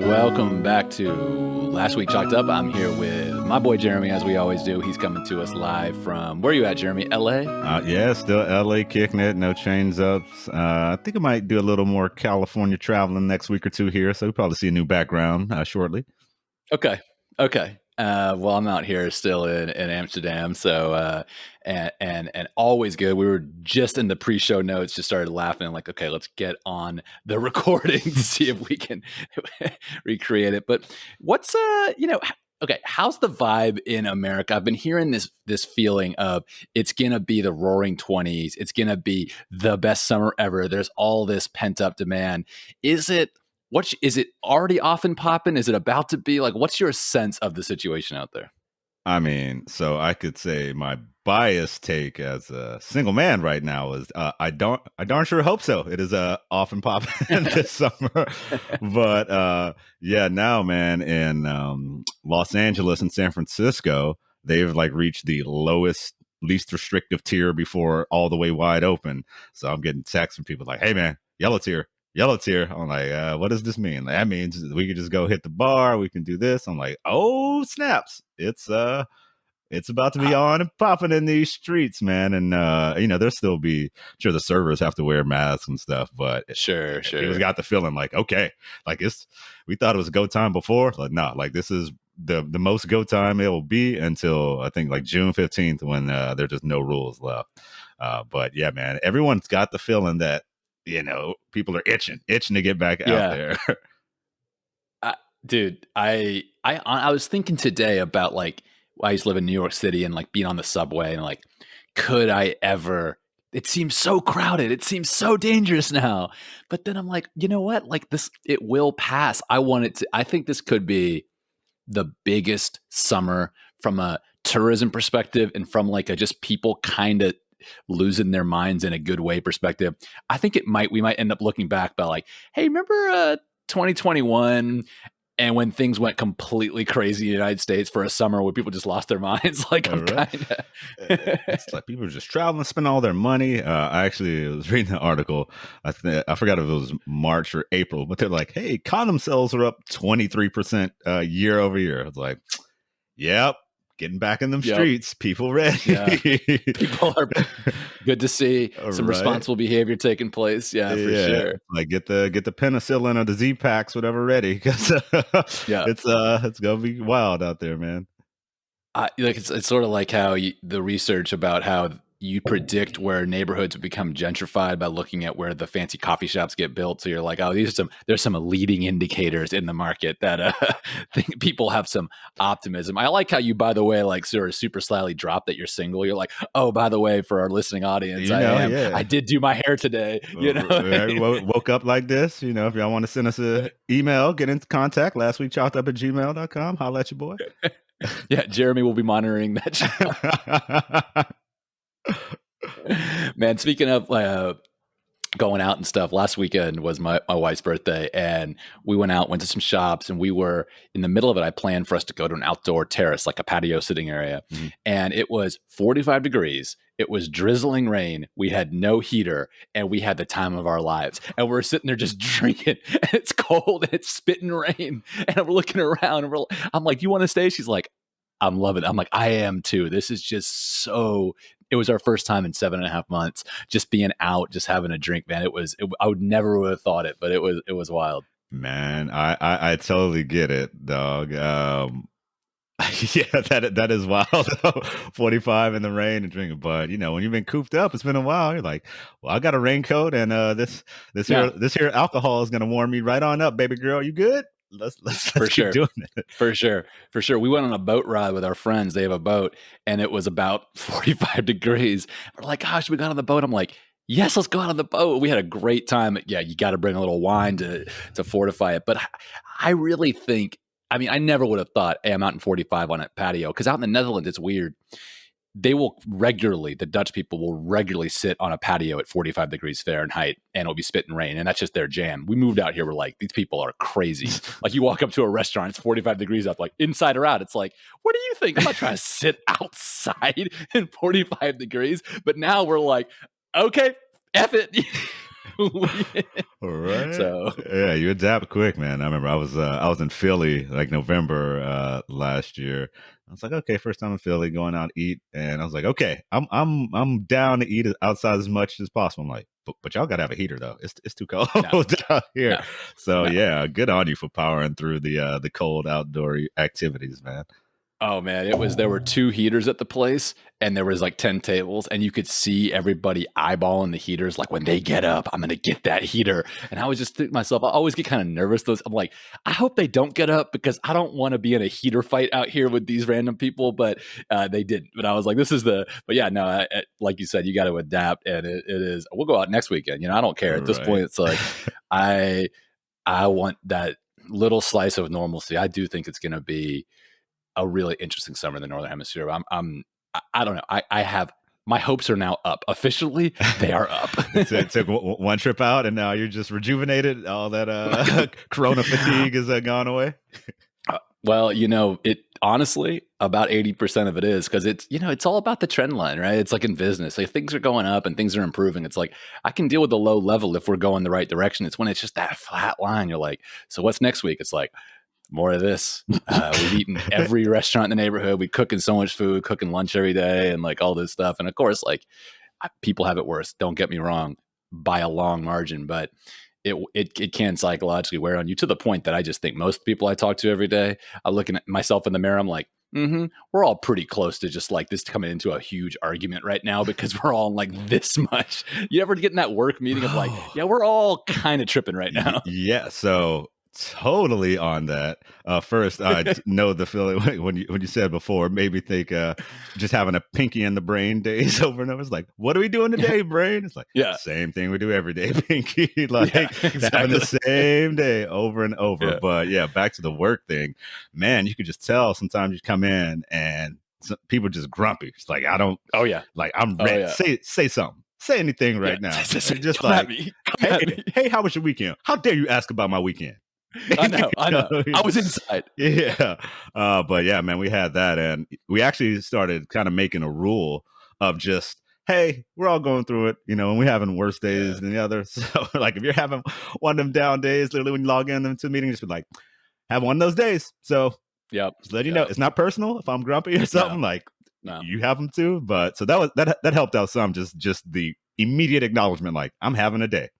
Welcome back to Last Week Chalked Up. I'm here with my boy Jeremy, as we always do. He's coming to us live from, where are you at, Jeremy? LA? Yeah, still LA kicking it, no chains ups. I think I might do a little more California traveling next week or two here, so we'll probably see a new background shortly. Okay. Well, I'm out here still in Amsterdam, so and always good. We were just in the pre-show notes, just started laughing, like, okay, let's get on the recording to see if we can recreate it. But what's okay, how's the vibe in America? I've been hearing this feeling of it's gonna be the Roaring 20s, it's gonna be the best summer ever. There's all this pent up demand. Is it already off and popping? Is it about to be? Like, what's your sense of the situation out there? I mean, so I could say my biased take as a single man right now is I darn sure hope so. It is off and popping this summer, but yeah, now man, in Los Angeles and San Francisco, they've like reached the lowest, least restrictive tier before all the way wide open. So I'm getting texts from people like, "Hey man, yellow tier." Yellow tier. I'm like, what does this mean? Like, that means we can just go hit the bar. We can do this. I'm like, oh snaps! It's about to be on and popping in these streets, man. And there'll still be sure the servers have to wear masks and stuff, but Sure. it was got the feeling like, okay, like we thought it was go time before, like no, like this is the most go time it will be until I think like June 15th when there's just no rules left. But yeah, man, everyone's got the feeling that people are itching to get back out there. Dude, I was thinking today about, like, I used to live in New York City and like being on the subway and like, could I ever? It seems so crowded. It seems so dangerous now. But then I'm like, you know what? Like this, it will pass. I think this could be the biggest summer from a tourism perspective and from like a just people kind of losing their minds in a good way perspective. I think we might end up looking back about like, hey, remember 2021 and when things went completely crazy in the United States for a summer where people just lost their minds? Like, I'm Right. kind of It's like people are just traveling, spending all their money. I actually was reading an article. I forgot if it was March or April, but they're like, "Hey, condom sales are up 23% year over year." I was like, "Yep, getting back in them streets. People ready. Yeah. People are good to see some Right. responsible behavior taking place. Yeah, for sure. Like get the penicillin or the Z packs, whatever, ready because Yeah. it's gonna be wild out there, man." It's sort of like how the research about how you predict where neighborhoods would become gentrified by looking at where the fancy coffee shops get built. So you're like, oh, there's some leading indicators in the market that think people have some optimism. I like how you, by the way, like sort of super slyly drop that you're single. You're like, oh, by the way, for our listening audience, I did do my hair today. Woke up like this. If y'all want to send us an email, get in contact. lastweekchalkedup@gmail.com. Holla at your boy. Yeah, Jeremy will be monitoring that. Man, speaking of going out and stuff, last weekend was my wife's birthday, and we went to some shops, and we were in the middle of it. I planned for us to go to an outdoor terrace, like a patio sitting area, and it was 45 degrees. It was drizzling rain. We had no heater, and we had the time of our lives. And we're sitting there just drinking, and it's cold, and it's spitting rain, and I'm looking around, and I'm like, "You want to stay?" She's like, "I'm loving it." I'm like, "I am too." This is just so. It was our first time in 7.5 months, just being out, just having a drink, man. I would never have thought it, but it was wild. Man, I totally get it, dog. Yeah, that is wild. 45 in the rain and drinking, but when you've been cooped up, it's been a while. You're like, well, I got a raincoat, and this here alcohol is gonna warm me right on up, baby girl. You good? Let's keep doing it. For sure. We went on a boat ride with our friends. They have a boat, and it was about 45 degrees. We're like, gosh, we got on the boat. I'm like, yes, let's go out on the boat. We had a great time. Yeah, you got to bring a little wine to fortify it. But I really think, I mean, I never would have thought, hey, I'm out in 45 on a patio, because out in the Netherlands, it's weird. The Dutch people will regularly sit on a patio at 45 degrees Fahrenheit, and it'll be spitting rain, and that's just their jam. We moved out here, we're like, these people are crazy. Like, you walk up to a restaurant, it's 45 degrees up, like inside or out. It's like, what do you think? I'm not trying to sit outside in 45 degrees. But now we're like, okay, F it. Right. So Yeah, you adapt quick, man. I remember I was in Philly like November last year. I was like, okay, first time in Philly, going out to eat, and I was like, okay, I'm down to eat outside as much as possible. I'm like, but y'all gotta have a heater though. It's too cold no, out here. no, So no. yeah, good on you for powering through the cold outdoor activities, man. Oh man, there were two heaters at the place and there was like 10 tables and you could see everybody eyeballing the heaters like when they get up, I'm going to get that heater. And I was just thinking to myself, I always get kind of nervous those I'm like, I hope they don't get up because I don't want to be in a heater fight out here with these random people, but they didn't. But I was like, but yeah, no, like you said, you got to adapt and it is we'll go out next weekend. I don't care. At this Right. point it's like I want that little slice of normalcy. I do think it's going to be a really interesting summer in the Northern Hemisphere. I don't know. I have my hopes are now up. Officially, they are up. It took one trip out, and now you're just rejuvenated. All that Corona fatigue is gone away. Well, it honestly about 80% of it is because it's all about the trend line, right? It's like in business, like things are going up and things are improving. It's like I can deal with the low level if we're going the right direction. It's when it's just that flat line. You're like, so what's next week? It's like more of this. We've eaten every restaurant in the neighborhood. We cooking so much food, cooking lunch every day, and like all this stuff. And of course, like people have it worse. Don't get me wrong, by a long margin, but it can psychologically wear on you to the point that I just think most people I talk to every day, I looking at myself in the mirror, I'm like, we're all pretty close to just like this coming into a huge argument right now because we're all like this much. You ever get in that work meeting of like, yeah, we're all kind of tripping right now. Yeah, so totally on that. First, I know the feeling when you said before, made me think just having a pinky in the brain days over and over. It's like, what are we doing today, brain? It's like, Yeah. same thing we do every day, pinky. Like Yeah, exactly. having the same day over and over. Yeah. But yeah, back to the work thing, man, you could just tell sometimes you come in and people just grumpy. It's like, I don't, Oh yeah. like I'm Oh, ready. yeah. Say something. Say anything right now. It's just Come at like, me. Come at me. hey, how was your weekend? How dare you ask about my weekend? I know. I was inside. Yeah. But yeah, man, we had that. And we actually started kind of making a rule of just, hey, we're all going through it, and we're having worse days than the others. So like if you're having one of them down days, literally when you log in to the meeting, just be like, have one of those days. So just let you know, it's not personal if I'm grumpy or something, No. You have them too. But so that helped out some, just the immediate acknowledgement, like I'm having a day.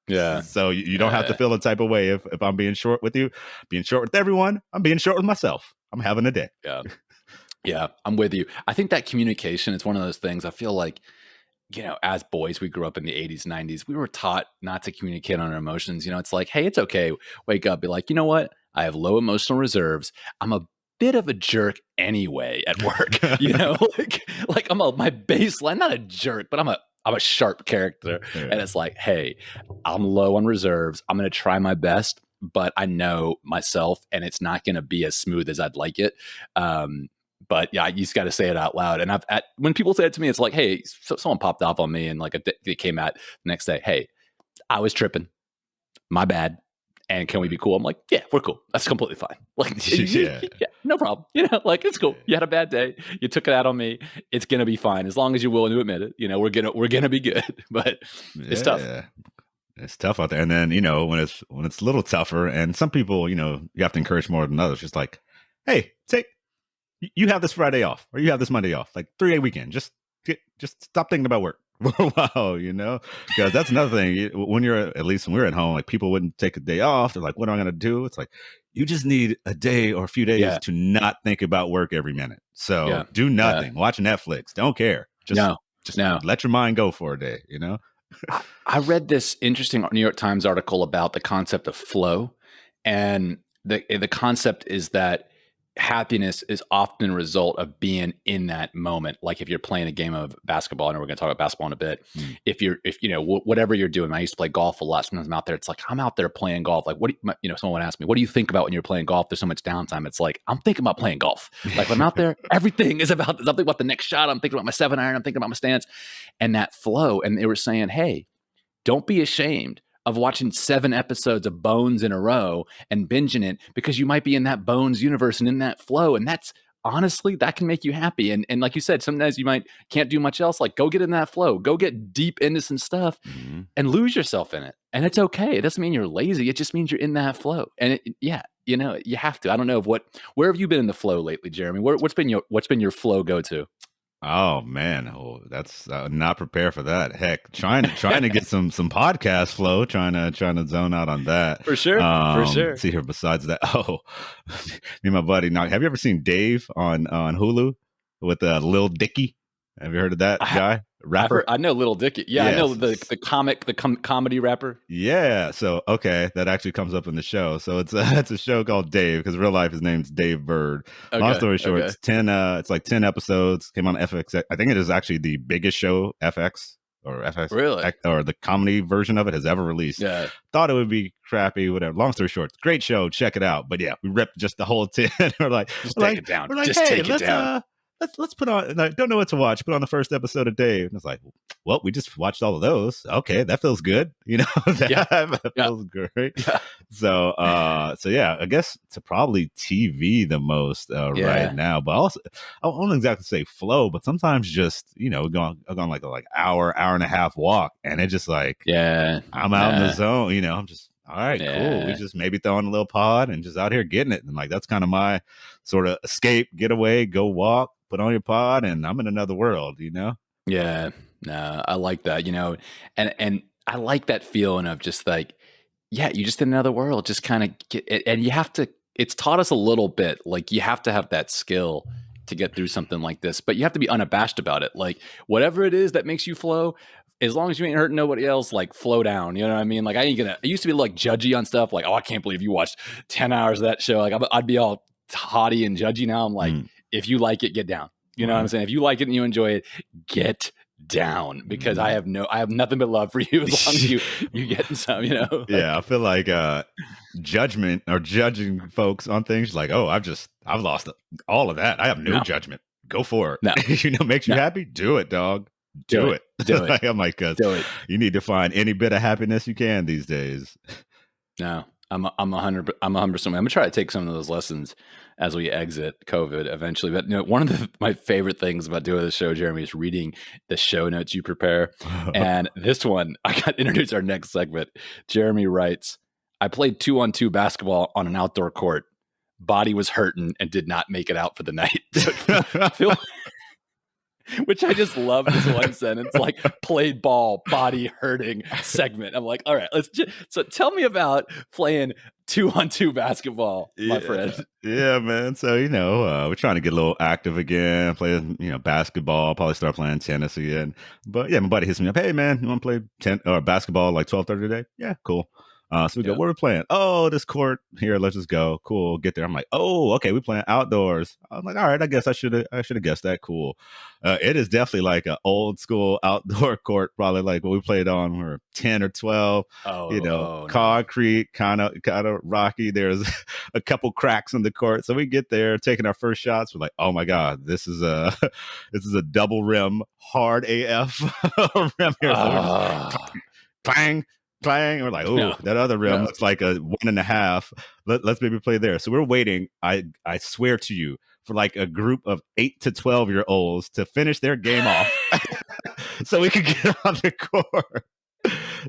Yeah. So you don't have to feel a type of way if I'm being short with you, being short with everyone. I'm being short with myself. I'm having a day. Yeah. Yeah. I'm with you. I think that communication is one of those things I feel like, as boys, we grew up in the 80s, 90s. We were taught not to communicate on our emotions. It's like, hey, it's okay. Wake up. Be like, you know what? I have low emotional reserves. I'm a bit of a jerk anyway at work. like I'm my baseline, not a jerk, but I'm a sharp character. Yeah. And it's like, hey, I'm low on reserves. I'm going to try my best, but I know myself and it's not going to be as smooth as I'd like it. But yeah, you just got to say it out loud. And when people say it to me, it's like, hey, someone popped off on me and like it came out the next day. Hey, I was tripping. My bad. And can we be cool? I'm like, yeah, we're cool. That's completely fine. Like, yeah, no problem. Like it's cool. You had a bad day. You took it out on me. It's gonna be fine as long as you're willing to admit it. We're gonna be good. But it's tough. It's tough out there. And then when it's a little tougher, and some people you have to encourage more than others. Just like, hey, you have this Friday off, or you have this Monday off, like 3-day weekend. Just stop thinking about work. Wow, because that's another thing. When at least when we're at home, like people wouldn't take a day off. They're like, what am I going to do? It's like, you just need a day or a few days to not think about work every minute. So do nothing. Watch Netflix. Don't care. Just let your mind go for a day, I read this interesting New York Times article about the concept of flow. And the concept is that happiness is often a result of being in that moment. Like if you're playing a game of basketball, I know we're going to talk about basketball in a bit. If whatever you're doing, I used to play golf a lot. Sometimes I'm out there. It's like, I'm out there playing golf. Like someone asked me, what do you think about when you're playing golf? There's so much downtime. It's like, I'm thinking about playing golf. Like when I'm out there, everything is about, I'm thinking about the next shot. I'm thinking about my 7-iron. I'm thinking about my stance and that flow. And they were saying, hey, don't be ashamed of watching 7 episodes of Bones in a row and binging it because you might be in that Bones universe and in that flow. And that's honestly, that can make you happy. And like you said, sometimes you might can't do much else. Like, go get in that flow, go get deep into some stuff Mhm. and lose yourself in it. And it's okay. It doesn't mean you're lazy. It just means you're in that flow. And yeah, you have to. I don't know where have you been in the flow lately, Jeremy? What's been your flow go to? Oh man, that's not prepared for that. Heck, trying to get some podcast flow, trying to zone out on that. For sure, for sure. See here. Besides that, me and my buddy. Now, have you ever seen Dave on Hulu with Lil Dicky? Have you heard of that guy? Rapper? I know Little Dicky. Yeah, I know Yes. the comedy rapper. Yeah. So okay, that actually comes up in the show. So it's a show called Dave because real life his name's Dave Bird. Long story short, Okay. it's 10. It's like 10 episodes. Came on FX. I think it is actually the biggest show FX or FX Really? or the comedy version of it has ever released. Yeah. Thought it would be crappy, whatever. Long story short, great show. Check it out. But yeah, we ripped just the whole 10. We're like, Take it down. We're like, Just hey, take it down. let's put on. And I don't know what to watch. Put on the first episode of Dave. And it's like, well, we just watched all of those. Okay, that feels good. That feels great. Yeah. So yeah, I guess to probably TV the most right now. But also, I won't exactly say flow, but sometimes just going like hour and a half walk, and it just like I'm out in the zone. I'm just. All right, cool. We just maybe throw in a little pod and just out here getting it. And like, that's kind of my sort of escape, get away, go walk, put on your pod, and I'm in another world, Yeah. No, I like that, and I like that feeling of just like, yeah, you just in another world, just kind of get it. And you have to, it's taught us a little bit, like you have to have that skill to get through something like this, but you have to be unabashed about it. Like whatever it is that makes you flow, as long as you ain't hurting nobody else, like flow down. You know what I mean? Like I used to be like judgy on stuff. Like, oh, I can't believe you watched 10 hours of that show. Like I'd be all haughty and judgy. Now I'm like, if you like it, get down. You know what I'm saying? If you like it and you enjoy it, get down, because I have nothing but love for you as long as you get some, Yeah, I feel like judgment or judging folks on things like, oh, I've lost all of that. I have no judgment. Go for it. No. Makes you happy? Do it, dog. Do it. Do it. I'm like, do it. You need to find any bit of happiness you can these days. No, I'm 100%. I'm gonna try to take some of those lessons as we exit COVID eventually. But one of my favorite things about doing this show, Jeremy, is reading the show notes you prepare. And this one, I got to introduce our next segment. Jeremy writes, "I played 2-on-2 basketball on an outdoor court. Body was hurting and did not make it out for the night." Which I just love this one sentence, like played ball, body hurting segment. I'm like, all right, so tell me about playing 2-on-2 basketball, my friend. Yeah, man. So, we're trying to get a little active again, play, basketball, probably start playing tennis again. But yeah, my buddy hits me up. Hey man, you want to play basketball like 12:30 today? Yeah, cool. So we go, what are we playing? Oh, this court here. Let's just go. Cool. Get there. I'm like, oh, okay. We're playing outdoors. I'm like, all right. I guess I should have guessed that. Cool. It is definitely like an old school outdoor court, probably like what we played on when we were 10 or 12. Concrete, kind of rocky. There's a couple cracks in the court. So we get there, taking our first shots. We're like, oh my god, this is a double rim, hard AF rim here. So clang. We're like, oh, that other rim looks like a 1.5. Let's maybe play there. So we're waiting. I swear to you, for like a group of 8 to 12-year-olds to finish their game off, so we could get on the court.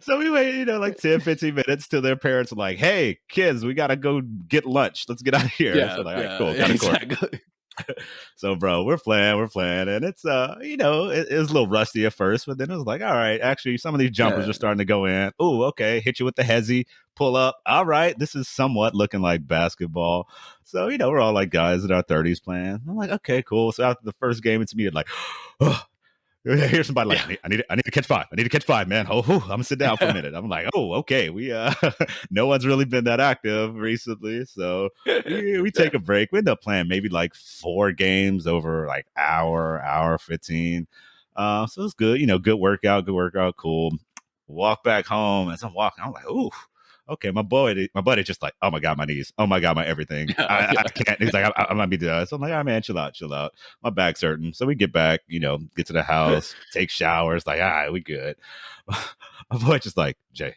So we wait, like 10, 15 minutes till their parents are like, hey, kids, we got to go get lunch. Let's get out of here. Yeah, so like, all right, cool. Got a court. Exactly. So, bro, we're playing, and it's it was a little rusty at first, but then it was like, all right, actually, some of these jumpers are starting to go in. Oh, okay, hit you with the hezzy, pull up. All right, this is somewhat looking like basketball. So, we're all like guys in our 30s playing. I'm like, okay, cool. So after the first game, it's me like, oh. Here's somebody like, I need to catch five. I need to catch five, man. I'm gonna sit down for a minute. I'm like, oh, okay. We no one's really been that active recently, so we take a break. We end up playing maybe like 4 games over like hour 15. So it's good, good workout, cool. Walk back home as I'm walking, I'm like, ooh. Okay, my buddy just like, oh my god, my knees, oh my god, my everything. I can't. He's like, I might be done. So I'm like, all right, man, chill out. My back's hurting. So we get back, get to the house, take showers. Like, all right, we good. My boy just like, Jay,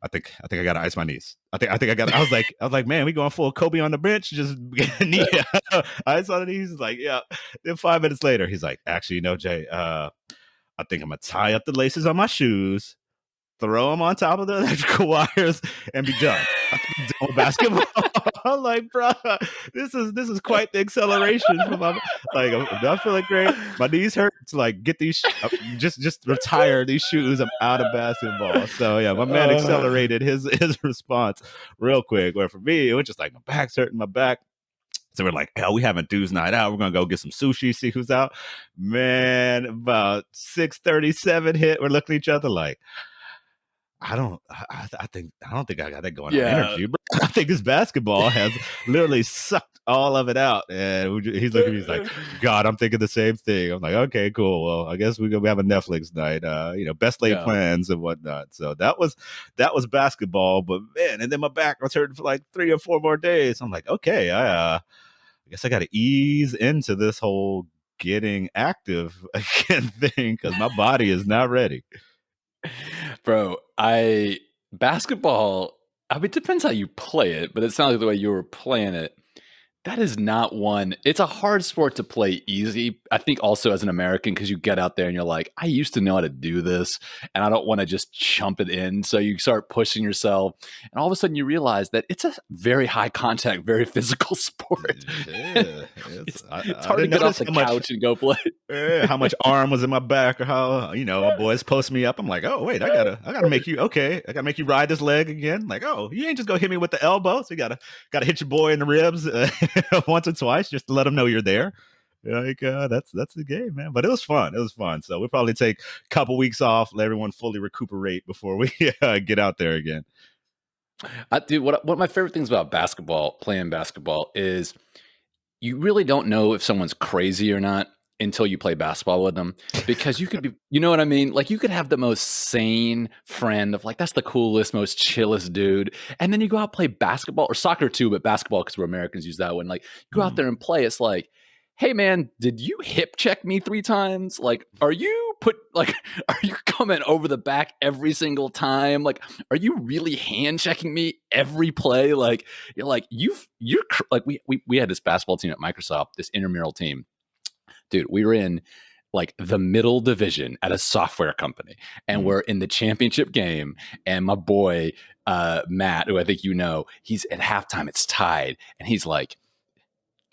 I gotta ice my knees. I was like, man, we going full Kobe on the bench, just knee ice on the knees. He's like, yeah. Then 5 minutes later, he's like, actually, Jay, I think I'm gonna tie up the laces on my shoes, throw them on top of the electrical wires, and be done. I'm done with basketball. I'm like, bro, this is quite the acceleration from my, like, I'm not feeling great. My knees hurt. To like get these, just retire these shoes. I'm out of basketball. So yeah, my man accelerated his response real quick. Where for me, it was just like my back's hurting, my back. So we're like, hell, we having dudes night out. We're gonna go get some sushi, see who's out. Man, about 6:37 hit. We're looking at each other like, I don't think I got that going on energy, but I think this basketball has literally sucked all of it out. And he's looking at me, he's like, God, I'm thinking the same thing. I'm like, okay, cool. Well, I guess we have a Netflix night, best laid plans and whatnot. So that was basketball, but man, and then my back was hurting for like 3 or 4 more days. I'm like, okay, I guess I got to ease into this whole getting active again thing because my body is not ready. Bro, basketball, I mean, it depends how you play it, but it sounds like the way you were playing it, that is not one. It's a hard sport to play easy. I think also as an American, because you get out there and you're like, I used to know how to do this, and I don't want to just chump it in. So you start pushing yourself, and all of a sudden you realize that it's a very high contact, very physical sport. Yeah, it's hard to get off the couch and go play. How much arm was in my back, or how my boys post me up. I'm like, oh wait, I gotta make you okay. I gotta make you ride this leg again. Like, oh, you ain't just gonna hit me with the elbow. So you gotta hit your boy in the ribs. Once or twice just to let them know you're there. Like that's the game, man. But it was fun. So we'll probably take a couple weeks off, let everyone fully recuperate before we get out there again. Dude, one of my favorite things about playing basketball, is you really don't know if someone's crazy or not until you play basketball with them, because you could be, you know what I mean? Like, you could have the most sane friend of like, that's the coolest, most chillest dude. And then you go out and play basketball, or soccer too, but basketball, because we're Americans, use that one. Like, you go out there and play. It's like, hey man, did you hip check me 3 times? Like, are you coming over the back every single time? Like, are you really hand checking me every play? Like, you're like, you're like, we had this basketball team at Microsoft, this intramural team. Dude, we were in like the middle division at a software company, and we're in the championship game. And my boy, Matt, who I think he's at halftime, it's tied. And he's like,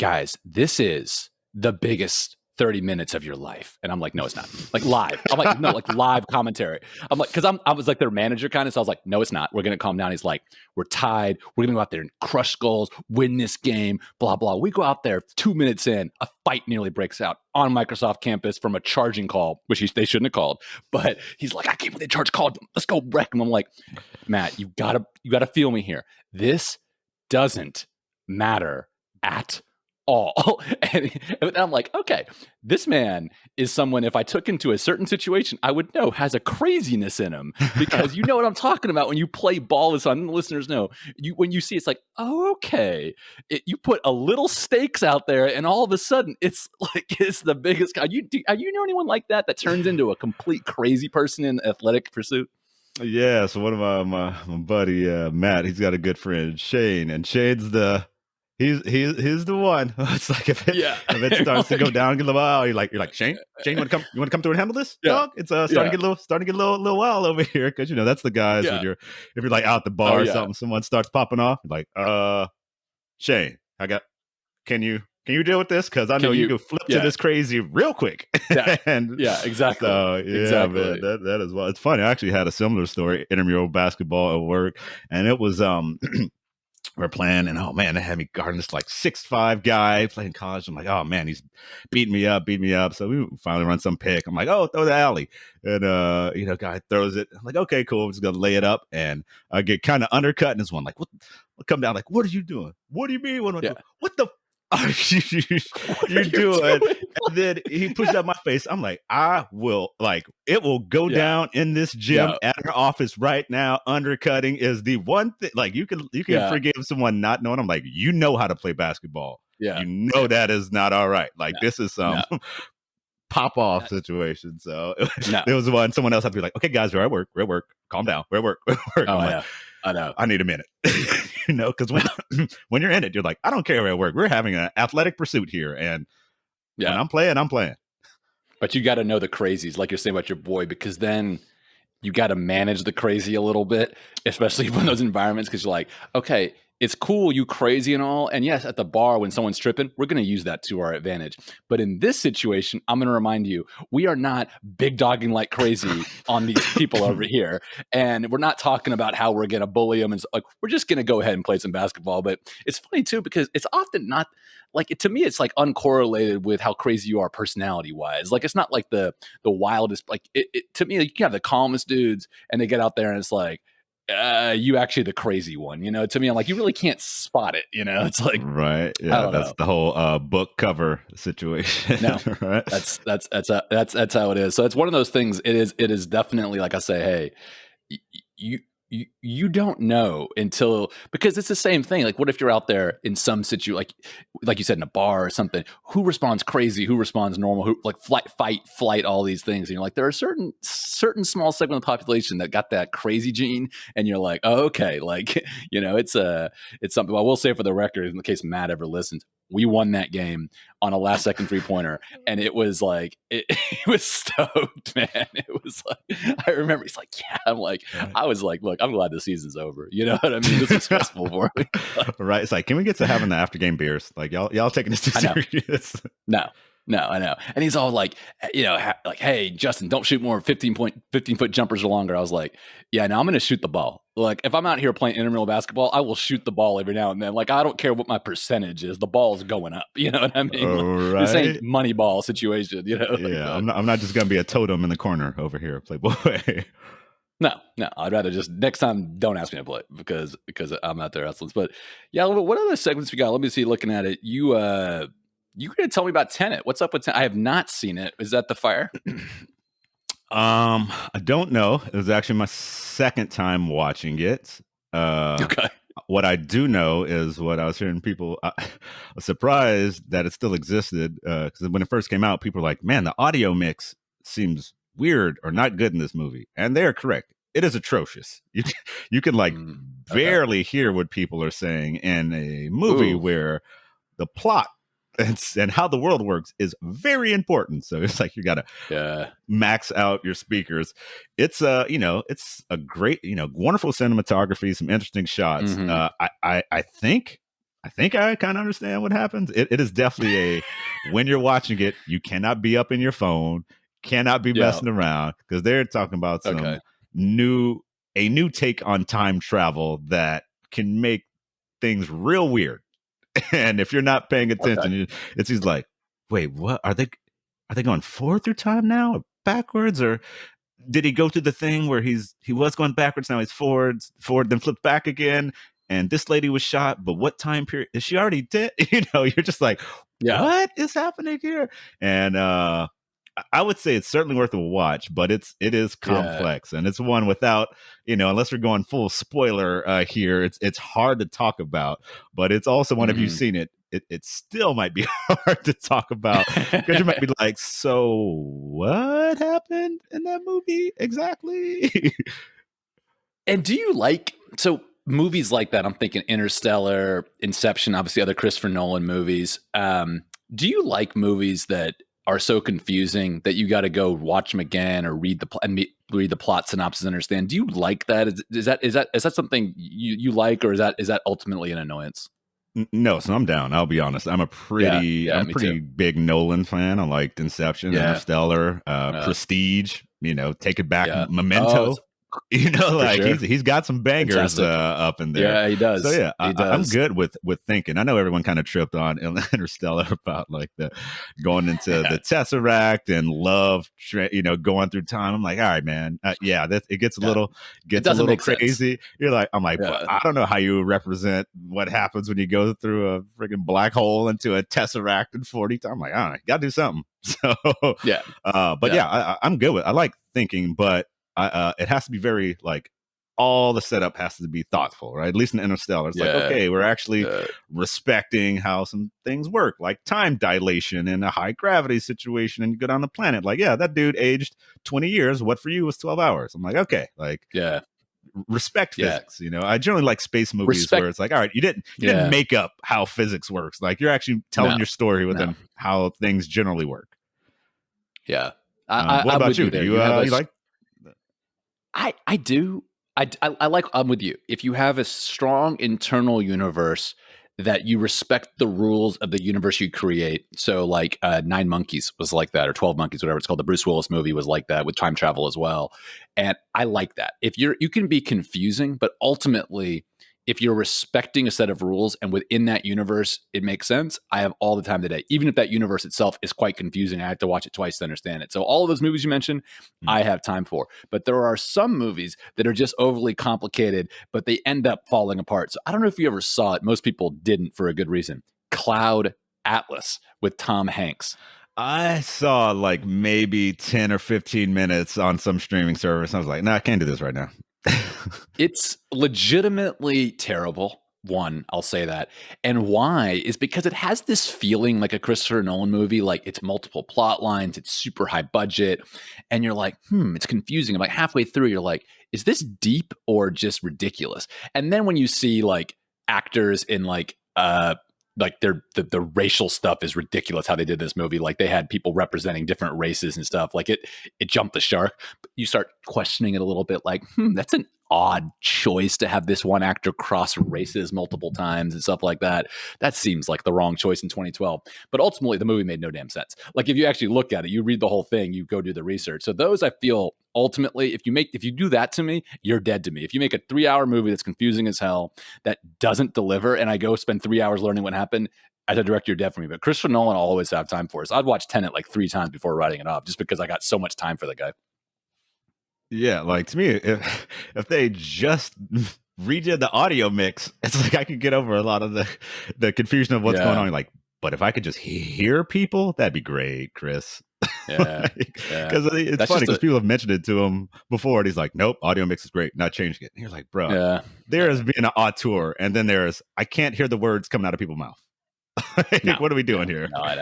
guys, this is the biggest 30 minutes of your life. And I'm like, no, it's not. Like, live. I'm like, no, like live commentary. I'm like, because I was like their manager kind of. So I was like, no, it's not. We're going to calm down. He's like, we're tied. We're going to go out there and crush skulls, win this game, blah, blah. We go out there 2 minutes in, a fight nearly breaks out on Microsoft campus from a charging call, which they shouldn't have called. But he's like, I can't believe they charge called. Let's go wreck him. I'm like, Matt, you gotta feel me here. This doesn't matter at all. And I'm like, okay, this man is someone, if I took him to a certain situation, I would know has a craziness in him, because you know what I'm talking about when you play ball with someone. The listeners know, when you see, it's like, oh, okay, you put a little stakes out there, and all of a sudden it's like, it's the biggest guy. You know anyone like that turns into a complete crazy person in athletic pursuit? Yeah, so one of my buddy Matt, he's got a good friend Shane, and Shane's he's the one. It's like if it starts to go down, get a little wild, you're like Shane, you want to come through and handle this, dog? It's starting to get a little wild over here, because that's the guys when if you're like out the bar or something, someone starts popping off, you're like, Shane, can you deal with this? Because I know you can flip to this crazy real quick. And exactly. So, exactly. Man, that is well. It's funny. I actually had a similar story, intramural basketball at work, and it was we're playing, and oh man, they had me guarding this like 6'5" guy playing college. I'm like, oh man, he's beating me up. So we finally run some pick. I'm like, oh, throw the alley, and guy throws it. I'm like, okay, cool. I'm just gonna lay it up, and I get kind of undercut. And this one like, what? I'll come down like, what are you doing? What do you mean? What the are you doing? And then he pushed up my face. I'm like, it will go down in this gym at our office right now. Undercutting is the one thing. Like, you can forgive someone not knowing. I'm like, you know how to play basketball. Yeah. That is not all right. Like, this is some pop off situation. So it was one. Someone else had to be like, okay, guys, we're at work. calm down. We're at work. We're at work. Oh, I'm I like, know. I know. I need a minute. Because when you're in it, you're like, I don't care where I work. We're having an athletic pursuit here, and when Yeah. I'm playing, I'm playing. But you got to know the crazies, like you're saying about your boy, because then you got to manage the crazy a little bit, especially in those environments. Because you're like, okay, it's cool, you crazy and all. And yes, at the bar when someone's tripping, we're going to use that to our advantage. But in this situation, I'm going to remind you, we are not big dogging like crazy on these people over here. And we're not talking about how we're going to bully them. And like, we're just going to go ahead and play some basketball. But it's funny too, because it's often not like, to me, it's like uncorrelated with how crazy you are personality wise. Like, it's not like the wildest, like to me, like, you have the calmest dudes and they get out there and it's like, you actually the crazy one, to me. I'm like, you really can't spot it. It's like, right. Yeah. That's the whole book cover situation. No, right. That's how it is. So it's one of those things. It is definitely like I say, hey, you don't know until, because it's the same thing. Like, what if you're out there in some like you said, in a bar or something, who responds crazy, who responds normal, who like flight, all these things. And you're like, there are certain small segment of the population that got that crazy gene. And you're like, oh, okay. Like, it's something. Well, I will say for the record, in the case Matt ever listens, we won that game on a last second 3-pointer. And it was like, it was stoked, man. It was like, I remember he's like, yeah, I'm like, I was like, look, I'm glad the season's over. You know what I mean? This is stressful for me. Right. It's like, can we get to having the after game beers? Like, y'all taking this too serious? No, I know. And he's all like, like, hey, Justin, don't shoot more 15-foot jumpers or longer. I was like, yeah, no, I'm going to shoot the ball. Like, if I'm out here playing intramural basketball, I will shoot the ball every now and then. Like, I don't care what my percentage is. The ball's going up. You know what I mean? Like, this ain't money ball situation. Yeah, I'm not just going to be a totem in the corner over here, Playboy. No, I'd rather just next time don't ask me to play because I'm out there hustling. But yeah, what other segments we got? Let me see. Looking at it, you going to tell me about Tenet? What's up with Tenet? I have not seen it. Is that the fire? I don't know. It was actually my second time watching it. Okay. What I do know is what I was hearing people surprised that it still existed, because when it first came out, people were like, man, the audio mix seems weird or not good in this movie. And they are correct. It is atrocious. You can like barely hear what people are saying in a movie where the plot and how the world works is very important. So it's like you got to max out your speakers. It's it's a great, wonderful cinematography, some interesting shots. I think I kind of understand what happens. It is definitely when you're watching it, you cannot be up in your phone, cannot be messing around, because they're talking about some new take on time travel that can make things real weird. And if you're not paying attention, it's like, wait, what are they going forward through time now, or backwards, or did he go through the thing where he was going backwards, now he's forward, then flipped back again, and this lady was shot, but what time period is she already dead? You're just like, what is happening here? And I would say it's certainly worth a watch, but it is complex, and it's one without, unless we're going full spoiler here, it's hard to talk about. But it's also one, if you've seen it, it still might be hard to talk about, because you might be like, so what happened in that movie exactly? And do you like movies like that? I'm thinking Interstellar, Inception, obviously other Christopher Nolan movies. Do you like movies that are so confusing that you got to go watch them again or read the plot synopsis and understand? Do you like that? Is that something you like, or is that ultimately an annoyance? No, so I'm down. I'll be honest. I'm a pretty big Nolan fan. I liked Inception, Interstellar, Prestige. Take it back, Memento. Like sure. he's got some bangers up in there. Yeah, he does. So yeah, I'm good with thinking. I know everyone kind of tripped on Interstellar about like the going into the Tesseract and love, going through time. I'm like, all right, man. It gets a little crazy. Sense. You're like, I'm like, well, I don't know how you represent what happens when you go through a freaking black hole into a Tesseract in 40 times. I'm like, I don't know, got to do something. So I'm good with. I like thinking, but it has to be very like all the setup has to be thoughtful, right? At least in Interstellar, it's like, Yeah. okay, we're actually respecting how some things work, like time dilation in a high gravity situation, and you go down the planet. Like, yeah, that dude aged 20 years. What for you was 12 hours. I'm like, okay, like, Yeah. respect Yeah. physics. I generally like space movies Respect. where it's like, all right, you didn't Yeah. make up how physics works. Like, you're actually telling your story within how things generally work. Yeah. What I'm about with you? you there. You like? I do. I like. I'm with you. If you have a strong internal universe that you respect the rules of the universe you create. So, like, Nine Monkeys was like that, or 12 Monkeys, whatever it's called. The Bruce Willis movie was like that with time travel as well. And I like that. If you can be confusing, but ultimately, if you're respecting a set of rules and within that universe, it makes sense. I have all the time today, even if that universe itself is quite confusing. I have to watch it twice to understand it. So all of those movies you mentioned, I have time for. But there are some movies that are just overly complicated, but they end up falling apart. So I don't know if you ever saw it. Most people didn't for a good reason. Cloud Atlas with Tom Hanks. I saw like maybe 10 or 15 minutes on some streaming service. I was like, no, I can't do this right now. It's legitimately terrible. One, I'll say that. And why is because it has this feeling like a Christopher Nolan movie, like it's multiple plot lines, it's super high budget, and you're like, it's confusing. I'm like halfway through, you're like, is this deep or just ridiculous? And then when you see like actors in like the racial stuff is ridiculous how they did this movie. Like they had people representing different races and stuff. Like it jumped the shark. But you start questioning it a little bit like, that's an odd choice to have this one actor cross races multiple times and stuff like that. That seems like the wrong choice in 2012. But ultimately the movie made no damn sense. Like if you actually look at it, you read the whole thing, you go do the research. So those I feel ultimately, if you do that to me, you're dead to me. If you make a 3-hour movie that's confusing as hell, that doesn't deliver, and I go spend 3 hours learning what happened, as a director, you're dead for me. But Christopher Nolan, I'll always have time for. So I'd watch Tenet like 3 times before writing it off, just because I got so much time for the guy. Yeah, like to me, if they just redid the audio mix, it's like I could get over a lot of the confusion of what's going on. Like, but if I could just hear people, that'd be great, Chris. Yeah, because it's funny because people have mentioned it to him before, and he's like, "Nope, audio mix is great, not changing it." And you're like, "Bro, there has been an auteur, and then there's I can't hear the words coming out of people's mouth. What are we doing here?" No, I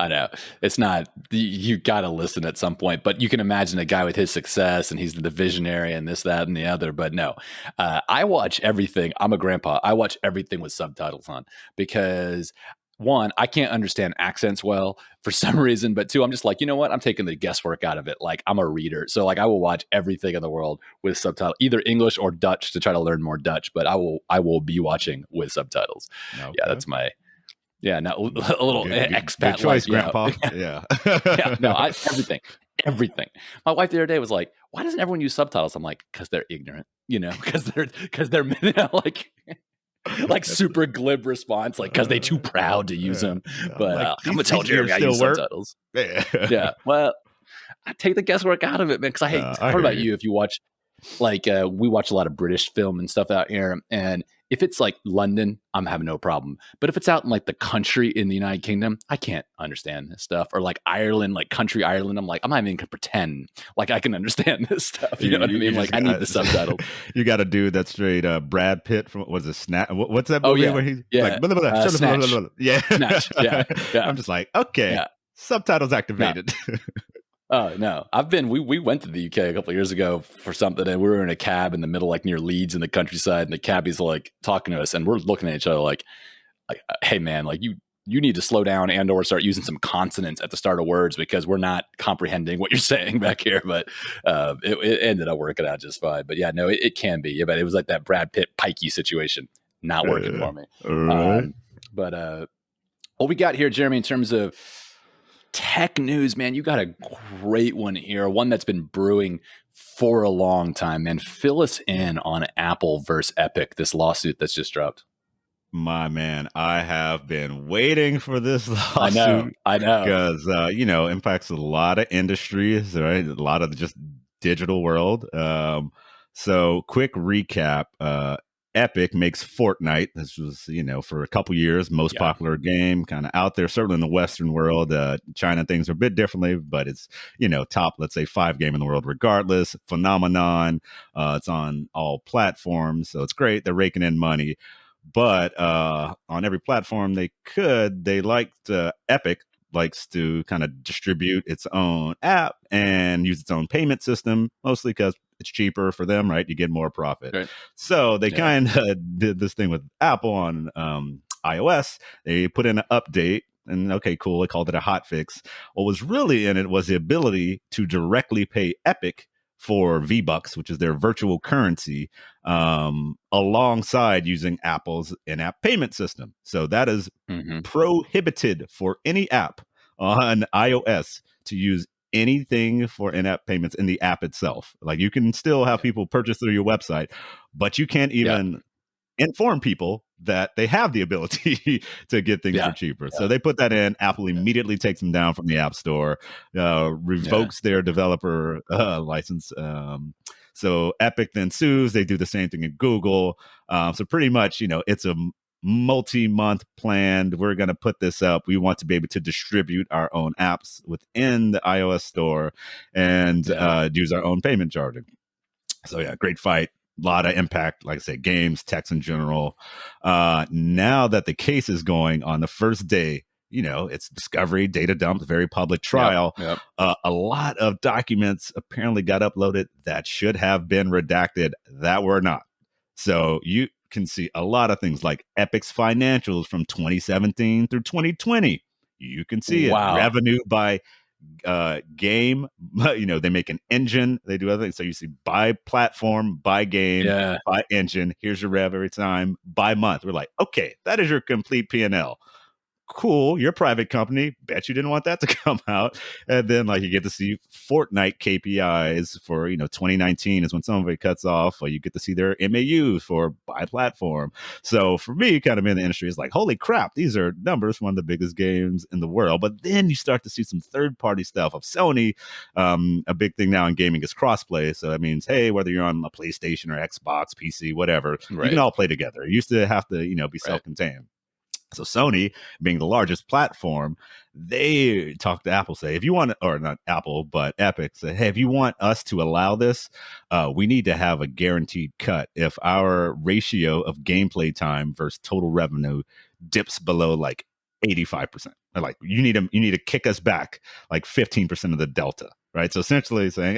know. It's not, you got to listen at some point, but you can imagine a guy with his success and he's the visionary and this, that, and the other. But no, I watch everything. I'm a grandpa. I watch everything with subtitles on because one, I can't understand accents well for some reason, but two, I'm just like, you know what? I'm taking the guesswork out of it. Like I'm a reader. So like I will watch everything in the world with subtitles, either English or Dutch to try to learn more Dutch, but I will be watching with subtitles. Okay. Yeah, that's my, yeah, no, a little expat good choice, life, Grandpa. Yeah. No, everything. My wife the other day was like, "Why doesn't everyone use subtitles?" I'm like, "Because they're ignorant, because they're like super glib response, like because they're too proud to use them." But like, I'm gonna tell Jeremy I use subtitles. Yeah, well, I take the guesswork out of it, man. Because I hate. What about you? If you watch, like, we watch a lot of British film and stuff out here, and if it's like London, I'm having no problem. But if it's out in like the country in the United Kingdom, I can't understand this stuff. Or like Ireland, like country Ireland, I'm like, I'm not even gonna pretend like I can understand this stuff. You know what I mean? Like I need the subtitles. You got a dude that's straight Brad Pitt from what's it, Snatch? What's that movie where he's like blah, blah, blah, Snatch. Blah, blah, blah. Yeah. Snatch. Yeah. I'm just like, okay, subtitles activated. No. Oh no! We went to the UK a couple of years ago for something, and we were in a cab in the middle, like near Leeds in the countryside, and the cabbie's like talking to us, and we're looking at each other like hey man, like you need to slow down and or start using some consonants at the start of words because we're not comprehending what you're saying back here. But it ended up working out just fine. But yeah, no, it can be. Yeah, but it was like that Brad Pitt pikey situation, not working for me. But what we got here, Jeremy, in terms of tech news, man, you got a great one here, one that's been brewing for a long time, man. Fill us in on Apple versus Epic, this lawsuit that's just dropped. My man, I have been waiting for this lawsuit. I know. Because, impacts a lot of industries, right? A lot of just digital world. So quick recap. Epic makes Fortnite. This was, for a couple years, most Yeah. popular game kind of out there, certainly in the Western world. China, things are a bit differently, but it's, top, let's say, 5 game in the world regardless. Phenomenon. It's on all platforms. So it's great. They're raking in money. But on every platform Epic likes to kind of distribute its own app and use its own payment system, mostly because it's cheaper for them, right? You get more profit. Right. So they kind of did this thing with Apple on iOS. They put in an update, and okay, cool. They called it a hot fix. What was really in it was the ability to directly pay Epic for V-Bucks, which is their virtual currency, alongside using Apple's in-app payment system. So that is prohibited for any app on iOS to use anything for in-app payments in the app itself. Like, you can still have people purchase through your website, but you can't even inform people that they have the ability to get things for cheaper. So they put that in. Apple immediately takes them down from the App Store, revokes their developer license. So Epic then sues. They do the same thing in Google. So pretty much, it's a multi-month plan. We're going to put this up. We want to be able to distribute our own apps within the iOS store and use our own payment charging. So yeah, great fight. A lot of impact, like I said, games, techs in general. Now that the case is going on the first day, it's discovery, data dump, very public trial. A lot of documents apparently got uploaded that should have been redacted that were not. So you can see a lot of things like Epic's financials from 2017 through 2020. You can see it. Revenue by game. They make an engine, they do other things. So you see by platform, by game, by engine. Here's your rev every time, by month. We're like, okay, that is your complete P&L. Cool, you're a private company. Bet you didn't want that to come out. And then, like, you get to see Fortnite KPIs for 2019 is when some of it cuts off. Or you get to see their MAUs for by platform. So for me, kind of in the industry, is like, holy crap, these are numbers from one of the biggest games in the world. But then you start to see some third party stuff of Sony. A big thing now in gaming is crossplay. So that means, hey, whether you're on a PlayStation or Xbox, PC, whatever, you can all play together. It used to have to be self-contained. So Sony, being the largest platform, they talk to Apple, say, if you want, or not Apple, but Epic, say, hey, if you want us to allow this, we need to have a guaranteed cut. If our ratio of gameplay time versus total revenue dips below like 85%, like you need to kick us back like 15% of the delta, right? So essentially saying,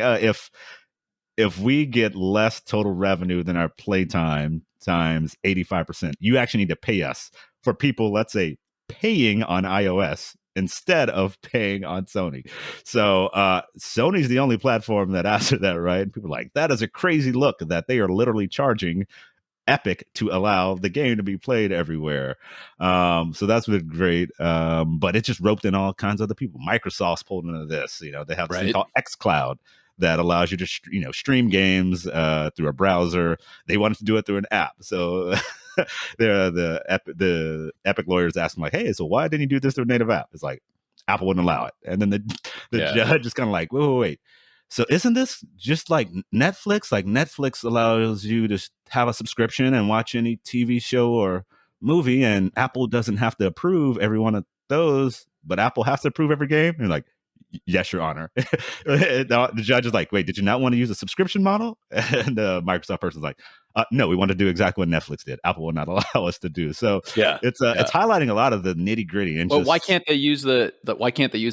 if we get less total revenue than our playtime times 85%, you actually need to pay us for people, let's say, paying on iOS instead of paying on Sony. So Sony's the only platform that answered that, right? People are like, that is a crazy look that they are literally charging Epic to allow the game to be played everywhere. So that's been great. But it just roped in all kinds of other people. Microsoft's pulled into this. They have this thing called xCloud that allows you to stream games through a browser. They wanted to do it through an app. So the Epic lawyers asking like, hey, so why didn't you do this through a native app? It's like, Apple wouldn't allow it. And then the judge is kind of like, wait. So isn't this just like Netflix? Like, Netflix allows you to have a subscription and watch any TV show or movie, and Apple doesn't have to approve every one of those, but Apple has to approve every game? And you're like, yes, Your Honor. The judge is like, wait, did you not want to use a subscription model? And the Microsoft person's like, no, we want to do exactly what Netflix did. Apple will not allow us to do. So it's highlighting a lot of the nitty gritty. And why can't they use the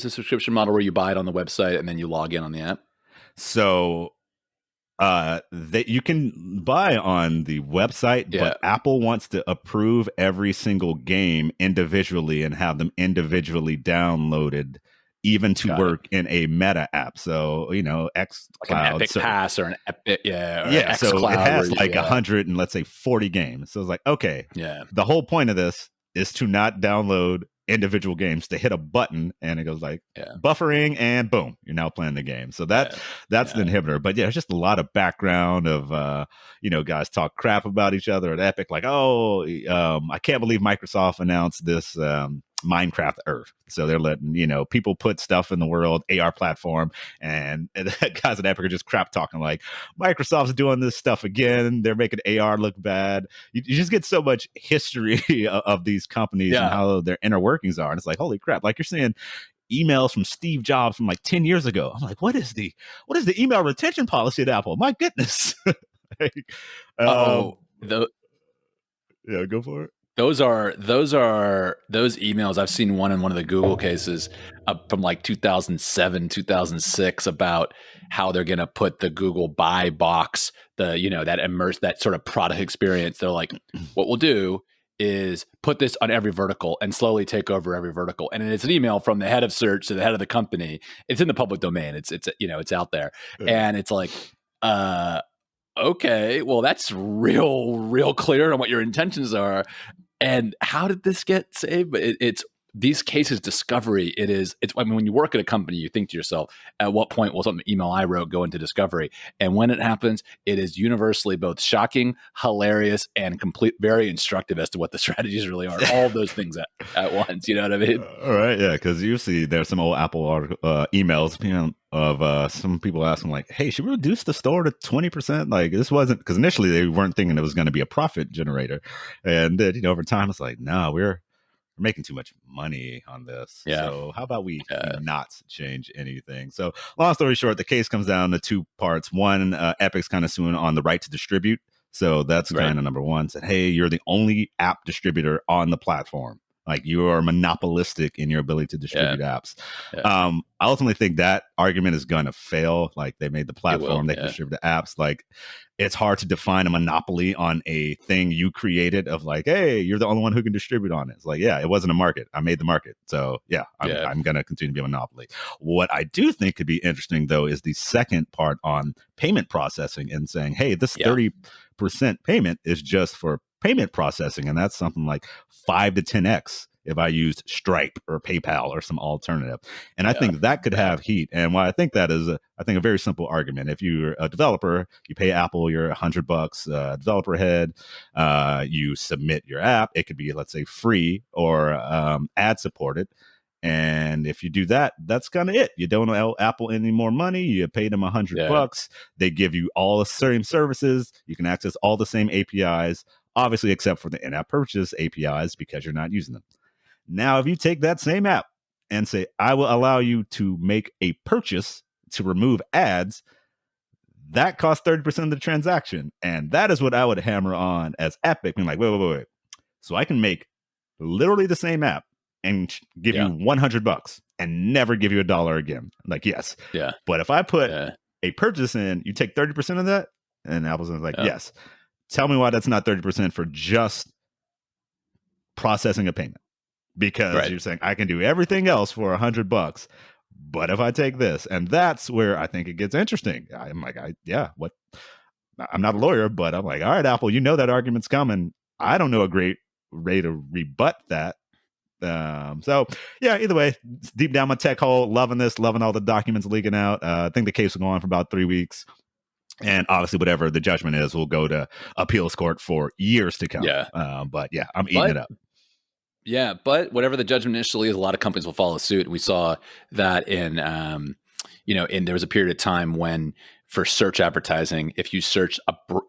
subscription model where you buy it on the website and then you log in on the app? So you can buy on the website, but Apple wants to approve every single game individually and have them individually downloaded, even to work in a Meta app. So, xCloud, like an Epic Pass or an Epic, so it has like 100 and let's say 40 games. So it's like, okay, the whole point of this is to not download individual games, to hit a button and it goes like buffering and boom, you're now playing the game. So that's the inhibitor. But it's just a lot of background of guys talk crap about each other at Epic, like, I can't believe Microsoft announced this Minecraft Earth. So they're letting, people put stuff in the world, AR platform, and guys at Epic are just crap talking like Microsoft's doing this stuff again. They're making AR look bad. You just get so much history of these companies and how their inner workings are. And it's like, holy crap. Like you're seeing emails from Steve Jobs from like 10 years ago. I'm like, what is the email retention policy at Apple? My goodness. Yeah, go for it. Those emails. I've seen one in one of the Google cases from like 2007, 2006 about how they're going to put the Google buy box, that sort of product experience. They're like, what we'll do is put this on every vertical and slowly take over every vertical. And it's an email from the head of search to the head of the company. It's in the public domain. It's out there. And it's like, okay, well, that's real clear on what your intentions are. And how did this get saved? But it's these cases discovery. When you work at a company, you think to yourself, at what point will some email I wrote go into discovery? And when it happens, it is universally both shocking, hilarious, and very instructive as to what the strategies really are. All those things at once. You know what I mean? All right, yeah, because you see there's some old Apple emails, of some people asking like, hey, should we reduce the store to 20%? Like this wasn't, because initially they weren't thinking it was going to be a profit generator. And then, over time it's like, no, we're making too much money on this. Yeah. So how about we not change anything? So long story short, the case comes down to two parts. One, Epic's kind of suing on the right to distribute. So that's kind of number one. Said, hey, you're the only app distributor on the platform. Like you are monopolistic in your ability to distribute apps. Yeah. I ultimately think that argument is going to fail. Like they made the platform, they can distribute the apps. Like it's hard to define a monopoly on a thing you created of like, hey, you're the only one who can distribute on it. It's like, yeah, it wasn't a market. I made the market. So I'm going to continue to be a monopoly. What I do think could be interesting though, is the second part on payment processing and saying, hey, this 30% payment is just for payment processing, and that's something like 5 to 10x if I used Stripe or PayPal or some alternative. And I think that could have heat. And why I think that is, I think a very simple argument. If you're a developer, you pay Apple your $100 developer head, you submit your app. It could be, let's say, free or ad supported. And if you do that, that's kind of it. You don't owe Apple any more money. You pay them $100. They give you all the same services. You can access all the same APIs. Obviously, except for the in-app purchase APIs because you're not using them. Now, if you take that same app and say, I will allow you to make a purchase to remove ads, that costs 30% of the transaction. And that is what I would hammer on as Epic, being like, wait. So I can make literally the same app and give you $100 and never give you $1 again. Like, yes. Yeah. But if I put a purchase in, you take 30% of that? And Apple's like, yes. Tell me why that's not 30% for just processing a payment. Because you're saying I can do everything else for $100, but if I take this, and that's where I think it gets interesting. I'm like, what? I'm not a lawyer, but I'm like, all right, Apple, that argument's coming. I don't know a great way to rebut that. Either way, deep down my tech hole, loving all the documents leaking out. I think the case will go on for about 3 weeks. And obviously, whatever the judgment is, will go to appeals court for years to come. Yeah. I'm eating it up. Yeah, but whatever the judgment initially is, a lot of companies will follow suit. And we saw that in there was a period of time when for search advertising, if you search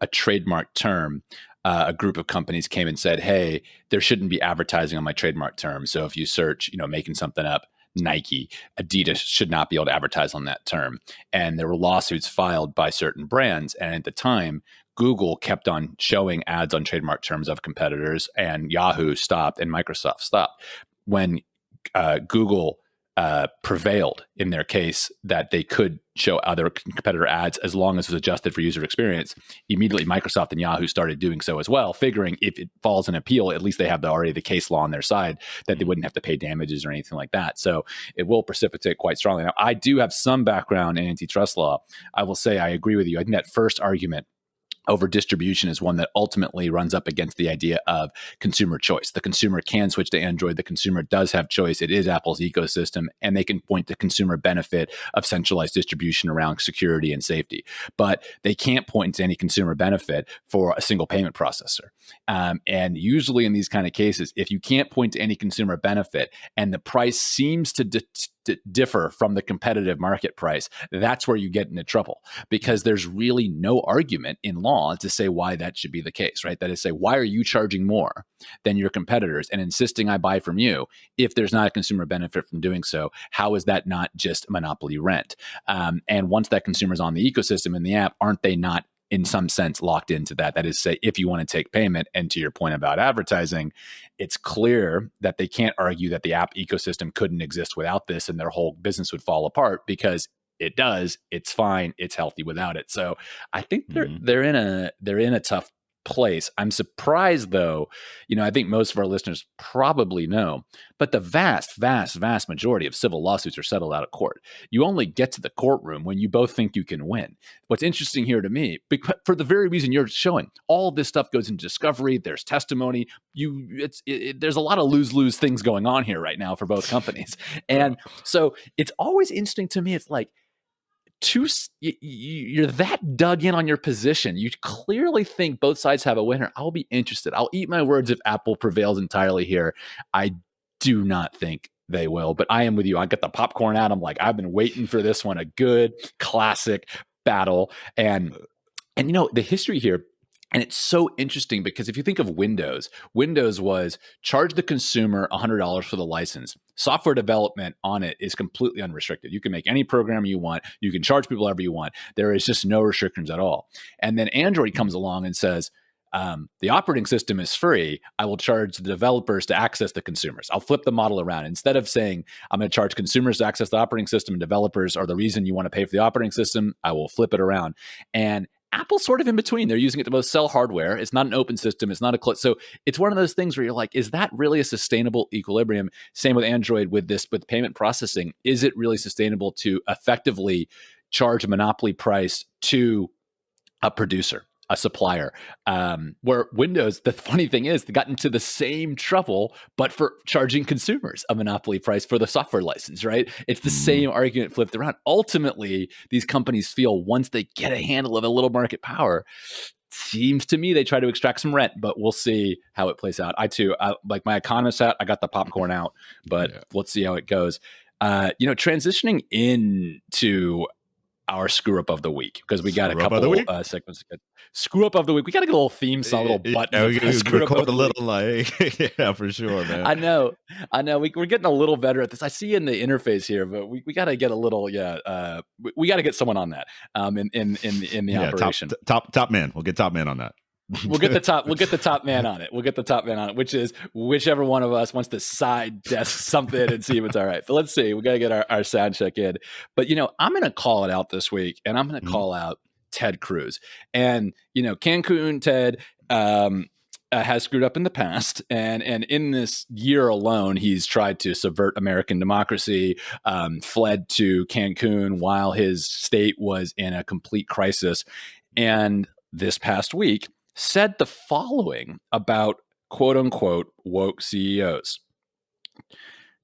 a trademark term, a group of companies came and said, hey, there shouldn't be advertising on my trademark term. So if you search, making something up, Nike, Adidas should not be able to advertise on that term. And there were lawsuits filed by certain brands. And at the time, Google kept on showing ads on trademark terms of competitors, and Yahoo stopped and Microsoft stopped. When Google prevailed in their case that they could show other competitor ads as long as it was adjusted for user experience, immediately Microsoft and Yahoo started doing so as well, figuring if it falls in appeal, at least they have already the case law on their side that they wouldn't have to pay damages or anything like that. So it will precipitate quite strongly. Now, I do have some background in antitrust law. I will say I agree with you. I think that first argument over distribution is one that ultimately runs up against the idea of consumer choice. The consumer can switch to Android. The consumer does have choice. It is Apple's ecosystem, and they can point to consumer benefit of centralized distribution around security and safety. But they can't point to any consumer benefit for a single payment processor. And usually in these kind of cases, if you can't point to any consumer benefit and the price seems to differ from the competitive market price, that's where you get into trouble, because there's really no argument in law to say why that should be the case, right? That is, say, why are you charging more than your competitors and insisting I buy from you if there's not a consumer benefit from doing so? How is that not just monopoly rent? And once that consumer's on the ecosystem in the app, aren't they not in some sense locked into that? That is, say, if you want to take payment, and to your point about advertising, it's clear that they can't argue that the app ecosystem couldn't exist without this and their whole business would fall apart, because it does. It's fine. It's healthy without it. So I think they're in a tough place. I'm surprised, though. I think most of our listeners probably know, but the vast majority of civil lawsuits are settled out of court. You only get to the courtroom when you both think you can win. What's interesting here to me, for the very reason you're showing, all this stuff goes into discovery. There's testimony. There's a lot of lose-lose things going on here right now for both companies, and so it's always interesting to me. It's like, you're that dug in on your position. You clearly think both sides have a winner. I'll be interested. I'll eat my words if Apple prevails entirely here. I do not think they will, but I am with you. I got the popcorn out. I'm like, I've been waiting for this one, a good classic battle. And the history here, and it's so interesting because if you think of Windows was charge the consumer $100 for the license. Software development on it is completely unrestricted. You can make any program you want. You can charge people whatever you want. There is just no restrictions at all. And then Android comes along and says, the operating system is free. I will charge the developers to access the consumers. I'll flip the model around. Instead of saying, I'm going to charge consumers to access the operating system and developers are the reason you want to pay for the operating system, I will flip it around. And Apple's sort of in between. They're using it to both sell hardware. It's not an open system. It's not a closed. So it's one of those things where you're like, is that really a sustainable equilibrium? Same with Android with payment processing. Is it really sustainable to effectively charge a monopoly price to a producer, a supplier? Where Windows, the funny thing is, they got into the same trouble, but for charging consumers a monopoly price for the software license, right? It's the same argument flipped around. Ultimately, these companies feel once they get a handle of a little market power, seems to me they try to extract some rent, but we'll see how it plays out. I too, like my economist hat, I got the popcorn out, but let's see how it goes. Transitioning into our screw up of the week, because we got a couple segments. Screw up of the week. We got to get a little theme song, a little button. We record a little, like, yeah, for sure, man. I know. We're getting a little better at this. I see in the interface here, but we got to get a little, we got to get someone on that in the operation. Top man. We'll get top man on that. We'll get the top man on it. Which is whichever one of us wants to side desk something and see if it's all right. But let's see. We got to get our sound check in. But I'm going to call it out this week, and I'm going to call out Ted Cruz. And Cancun Ted has screwed up in the past, and in this year alone, he's tried to subvert American democracy. Fled to Cancun while his state was in a complete crisis, and this past week said the following about quote unquote woke CEOs.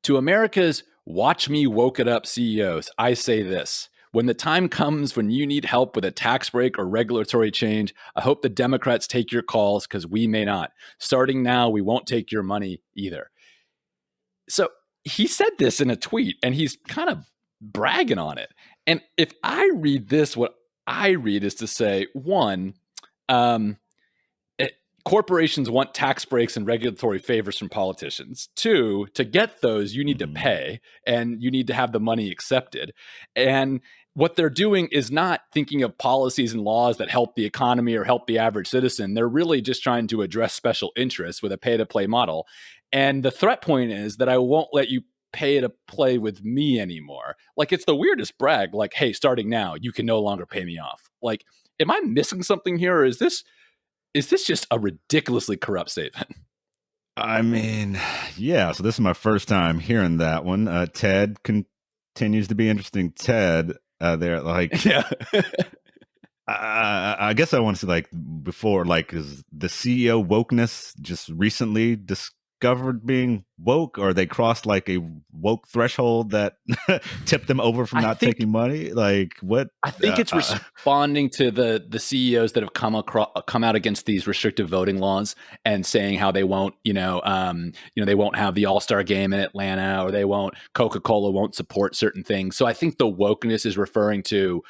To America's watch me woke it up CEOs, I say this: when the time comes when you need help with a tax break or regulatory change, I hope the Democrats take your calls, because we may not. Starting now, we won't take your money either. So he said this in a tweet, and he's kind of bragging on it. And if I read this, what I read is to say, one, corporations want tax breaks and regulatory favors from politicians. Two, to get those, you need to pay, and you need to have the money accepted. And what they're doing is not thinking of policies and laws that help the economy or help the average citizen. They're really just trying to address special interests with a pay-to-play model. And the threat point is that I won't let you pay to play with me anymore. Like, it's the weirdest brag. Like, hey, starting now, you can no longer pay me off. Like, am I missing something here? Or is this just a ridiculously corrupt statement? I mean, yeah. So this is my first time hearing that one. Ted continues to be interesting. Ted, there, like, yeah. I guess I want to say, like, before, like, is the CEO wokeness just recently discovered being woke, or they crossed like a woke threshold that tipped them over from I not think taking money? Like, what? I think it's responding to the CEOs that have come out against these restrictive voting laws and saying how they won't, they won't have the All-Star game in Atlanta, or Coca-Cola won't support certain things. So I think the wokeness is referring to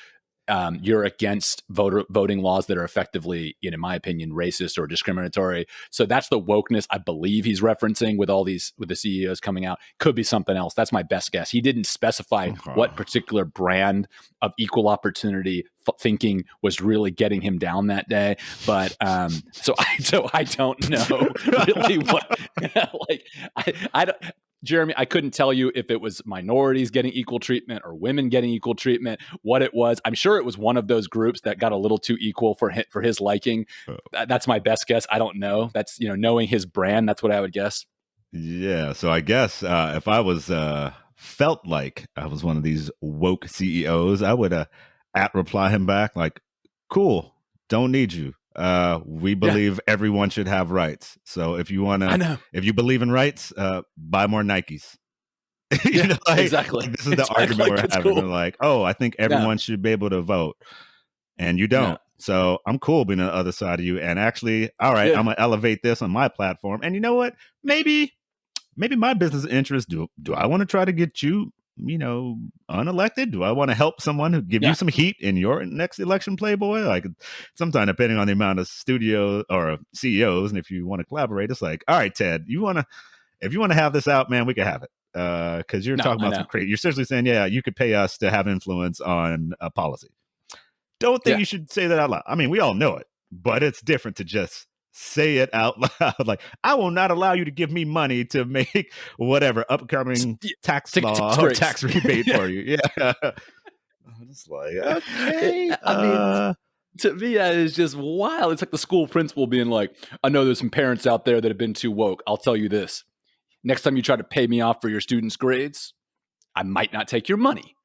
you're against voting laws that are effectively, in my opinion, racist or discriminatory. So that's the wokeness I believe he's referencing with the CEOs coming out. Could be something else. That's my best guess. He didn't specify what particular brand of equal opportunity thinking was really getting him down that day. But so I don't know really what like I don't. Jeremy, I couldn't tell you if it was minorities getting equal treatment or women getting equal treatment, what it was. I'm sure it was one of those groups that got a little too equal for his liking. That's my best guess. I don't know. That's, knowing his brand, that's what I would guess. Yeah. So I guess if I was felt like I was one of these woke CEOs, I would reply him back like, cool, don't need you. We believe everyone should have rights. So if you if you believe in rights, buy more Nikes. Exactly. Like, this is the argument we're having. Cool. We're like, oh, I think everyone should be able to vote, and you don't. So I'm cool being on the other side of you. And actually, all right, I'm gonna elevate this on my platform. And you know what? Maybe my business interest. Do I want to try to get you, unelected? Do I want to help someone who give you some heat in your next election, Playboy? Like, sometimes depending on the amount of studio or CEOs, and if you want to collaborate, it's like, all right, Ted, if you want to have this out, man, we can have it. Because you're talking about some crazy. You're seriously saying, you could pay us to have influence on a policy. Don't think you should say that out loud. I mean, we all know it, but it's different to just say it out loud. Like, I will not allow you to give me money to make whatever upcoming tax law or tax rebate for you. Yeah. I'm just like, okay. I mean, to me, that is just wild. It's like the school principal being like, I know there's some parents out there that have been too woke. I'll tell you this. Next time you try to pay me off for your students' grades, I might not take your money.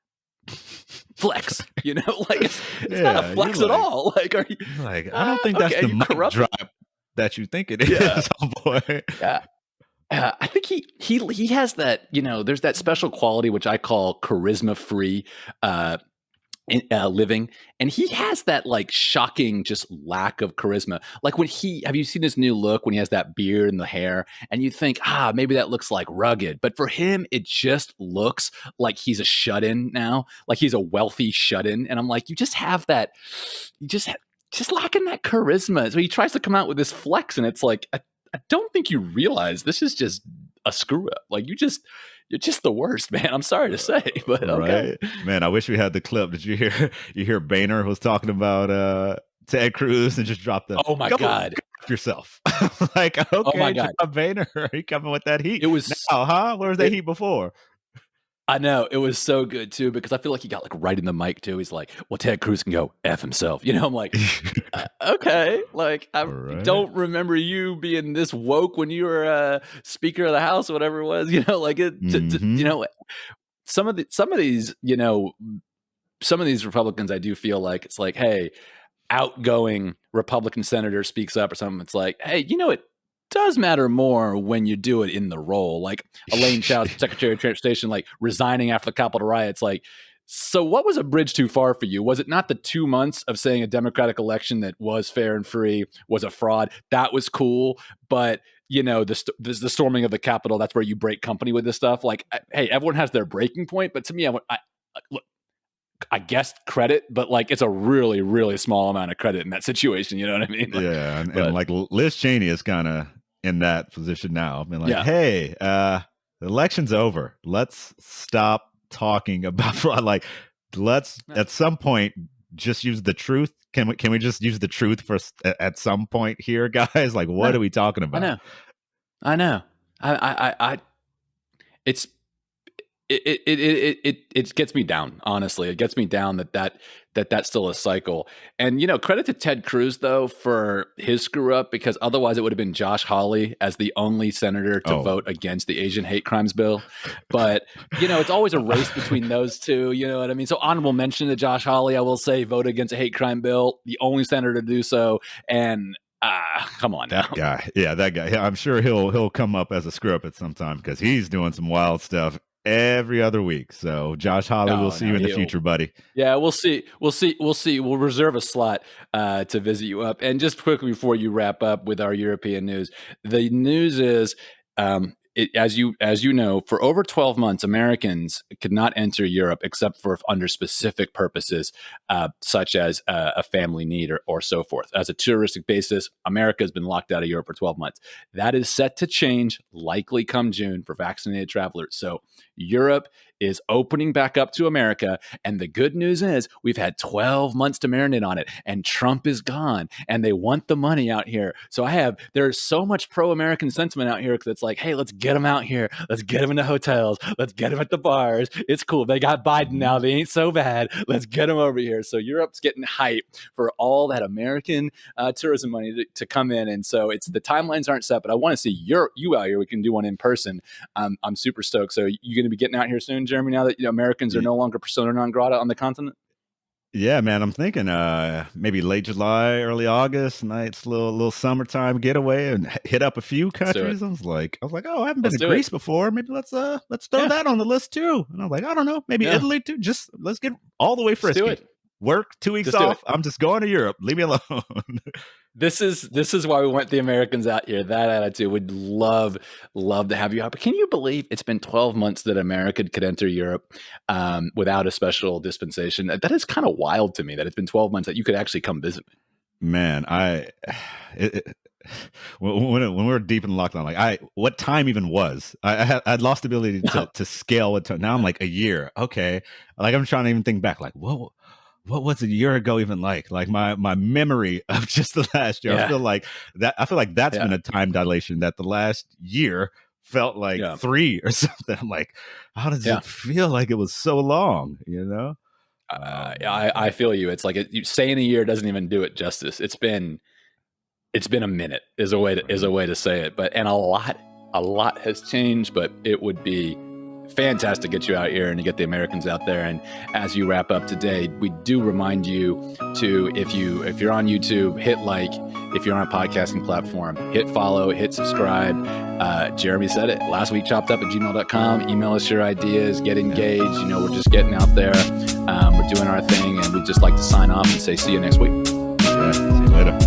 Flex, like it's not a flex at all. Like, are you like? I don't think that's the mic drop that you think it is. Oh boy. Yeah. I think he has that. There's that special quality which I call charisma-free living, and he has that like shocking just lack of charisma. Like have you seen his new look when he has that beard and the hair, and you think, maybe that looks like rugged, but for him it just looks like he's a shut-in now, like he's a wealthy shut-in. And I'm like, you just have that, just lacking that charisma. So he tries to come out with this flex, and it's like, I don't think you realize this is just a screw up. Like, you're just the worst, man. I'm sorry to say, but okay. Right. Man, I wish we had the clip. Did you hear Boehner was talking about Ted Cruz and just dropped the, oh my God, go yourself. Like, okay, oh my God, Boehner, he coming with that heat. It was now, where was that heat before? I know, it was so good too, because I feel like he got like right in the mic too. He's like, well, Ted Cruz can go F himself. I'm like, okay. Like, I don't remember you being this woke when you were Speaker of the House or whatever it was, like some of these Republicans, I do feel like it's like, hey, outgoing Republican senator speaks up or something. It's like, hey, it does matter more when you do it in the role. Like Elaine Chao, Secretary of Transportation, like resigning after the Capitol riots. Like, so what was a bridge too far for you? Was it not the 2 months of saying a Democratic election that was fair and free was a fraud? That was cool. But, the storming of the Capitol, that's where you break company with this stuff. Like, hey, everyone has their breaking point. But to me, look, I guess credit, but like it's a really, really small amount of credit in that situation. You know what I mean? Like, yeah. And like Liz Cheney is kind of in that position now. I mean, like, hey, the election's over. Let's stop talking about fraud. Like, let's at some point just use the truth. Can we just use the truth for at some point here, guys? Like, what are we talking about? I know. I it's it gets me down. Honestly, it gets me down that's still a cycle. And credit to Ted Cruz though for his screw up, because otherwise it would have been Josh Hawley as the only senator to vote against the Asian hate crimes bill. But it's always a race between those two. You know what I mean? So honorable mention to Josh Hawley, I will say, vote against a hate crime bill, the only senator to do so. And come on, that guy. Yeah, that guy. I'm sure he'll come up as a screw up at some time because he's doing some wild stuff every other week. So Josh Hawley, we'll see you in the future, buddy. Yeah, we'll see. We'll reserve a slot to visit you up. And just quickly before you wrap up with our European news, the news is, as you know, for over 12 months, Americans could not enter Europe except for under specific purposes, such as a family need or so forth. As a touristic basis, America has been locked out of Europe for 12 months. That is set to change likely come June for vaccinated travelers. So Europe is opening back up to America. And the good news is we've had 12 months to marinate on it, and Trump is gone and they want the money out here. So there's so much pro-American sentiment out here because it's like, hey, let's get them out here. Let's get them into hotels. Let's get them at the bars. It's cool. They got Biden now. They ain't so bad. Let's get them over here. So Europe's getting hype for all that American tourism money to come in. And so the timelines aren't set, but I want to see you out here. We can do one in person. I'm super stoked. So you going to be getting out here soon, Jeremy, now that Americans are no longer persona non grata on the continent? Yeah, man, I'm thinking maybe late July, early August, nice little summertime getaway, and hit up a few countries. I was like, oh, I haven't been to Greece before. Maybe let's throw that on the list too. And I was like, I don't know, maybe Italy too. Just let's get all the way frisky. Work 2 weeks off. I'm just going to Europe. Leave me alone. This is why we want the Americans out here. That attitude. Would love to have you out. But can you believe it's been 12 months that America could enter Europe without a special dispensation? That is kind of wild to me that it's been 12 months that you could actually come visit me. Man, when we were deep in lockdown, like what time even was? I'd lost the ability to scale what time. Now I'm like a year. Okay, like I'm trying to even think back. Like what was a year ago even like? Like my memory of just the last year. I feel like that's been a time dilation, that the last year felt like 3 or something. I'm like, how does it feel like it was so long? I feel you. It's like saying a year doesn't even do it justice. It's been a minute is a way to say it. But and a lot has changed. But it would be fantastic to get you out here and to get the Americans out there. And as you wrap up today, we do remind you to, if you're on YouTube, hit like. If you're on a podcasting platform, hit follow, hit subscribe. Jeremy said it last week, choppedup@gmail.com. Email us your ideas, get engaged. We're just getting out there. We're doing our thing, and we'd just like to sign off and say see you next week. Yeah, see you later.